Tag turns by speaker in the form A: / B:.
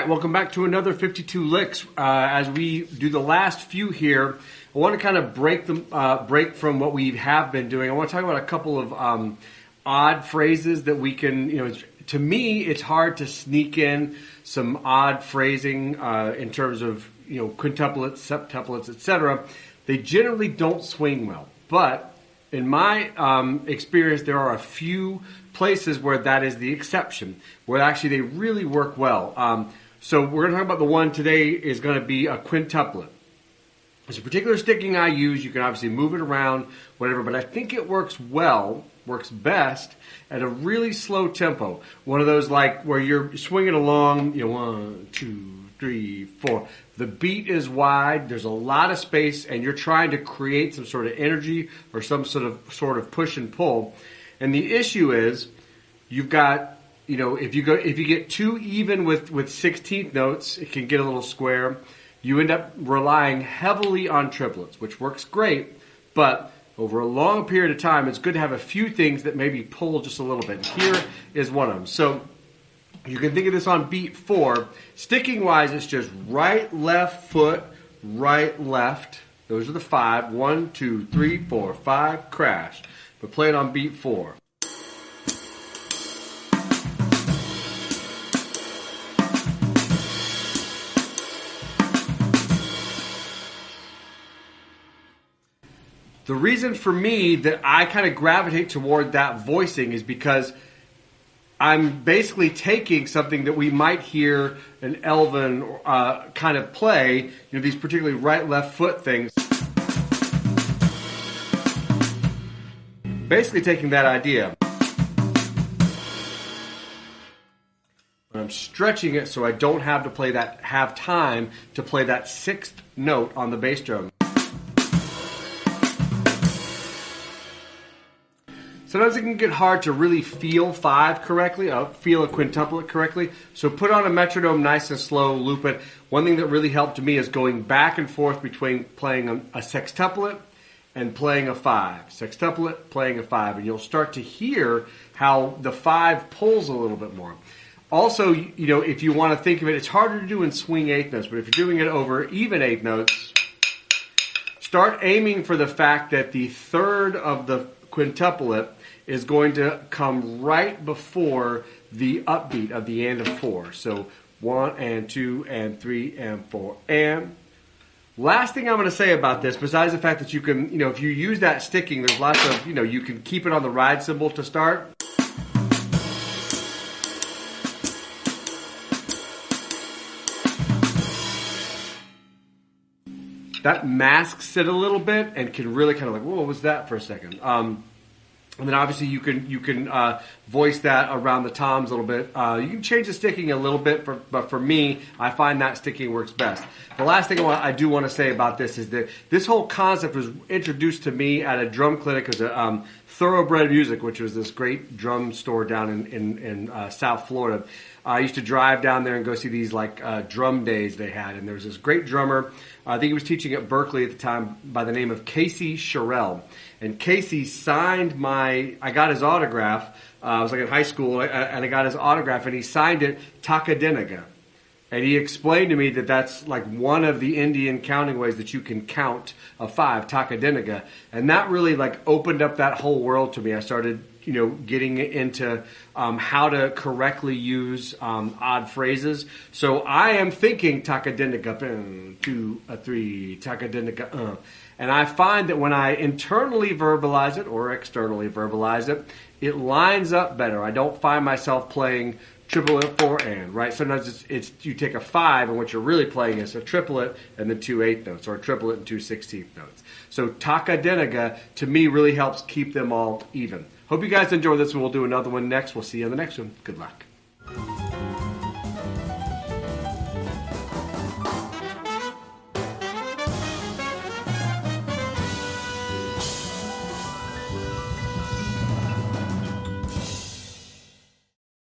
A: right, welcome back to another 52 licks. As we do the last few here, I want to kind of break from what we have been doing. I want to talk about a couple of odd phrases that we can, to me, it's hard to sneak in some odd phrasing in terms of, quintuplets, septuplets, etc. They generally don't swing well, but in my experience, there are a few places where that is the exception, where actually they really work well. So we're going to talk about the one today is going to be a quintuplet. There's a particular sticking I use. You can obviously move it around, whatever, but I think it works best at a really slow tempo. One of those like where you're swinging along, 1, 2, 3, 4. The beat is wide, there's a lot of space, and you're trying to create some sort of energy or some sort of push and pull. And the issue is, you've got, if you get too even with 16th notes, it can get a little square. You end up relying heavily on triplets, which works great, but over a long period of time, it's good to have a few things that maybe pull just a little bit. And here is one of them. So you can think of this on beat 4. Sticking wise, it's just right, left foot, right, left. Those are the 5. 1, 2, 3, 4, 5, crash. But play it on beat 4. The reason for me that I kind of gravitate toward that voicing is because I'm basically taking something that we might hear an Elvin kind of play, these particularly right-left foot things. Basically taking that idea. I'm stretching it so I don't have time to play that 6th note on the bass drum. Sometimes it can get hard to really feel 5 correctly, feel a quintuplet correctly. So put on a metronome nice and slow, loop it. One thing that really helped me is going back and forth between playing a sextuplet and playing a 5. Sextuplet, playing a 5. And you'll start to hear how the 5 pulls a little bit more. Also, if you want to think of it, it's harder to do in swing 8th notes, but if you're doing it over even 8th notes, start aiming for the fact that the 3rd of the quintuplet is going to come right before the upbeat of the end of 4. So 1 and 2 and 3 and 4 and. Last thing I'm going to say about this, besides the fact that you can, if you use that sticking, there's lots of, you can keep it on the ride cymbal to start. That masks it a little bit and can really kind of like, whoa, what was that for a second? And then obviously you can voice that around the toms a little bit. You can change the sticking a little bit, but for me, I find that sticking works best. The last thing I do want to say about this is that this whole concept was introduced to me at a drum clinic as a Thoroughbred Music, which was this great drum store down in South Florida. I used to drive down there and go see these drum days they had, and there was this great drummer. I think he was teaching at Berkeley at the time by the name of Casey Scheuerell. And Casey signed I got his autograph. I was in high school, and I got his autograph, and he signed it Takadinaga. And he explained to me that that's one of the Indian counting ways that you can count a 5, Takadinaga. And that really opened up that whole world to me. I started getting into how to correctly use odd phrases. So I am thinking Takadinaga, 2, 3, Takadinaga, And I find that when I internally verbalize it or externally verbalize it, it lines up better. I don't find myself playing triplet 4 and, right? Sometimes it's you take a 5 and what you're really playing is a triplet and then 2 8th notes, or a triplet and 2 16th notes. So Takadinaga to me really helps keep them all even. Hope you guys enjoy this one. We'll do another one next. We'll see you on the next one. Good luck.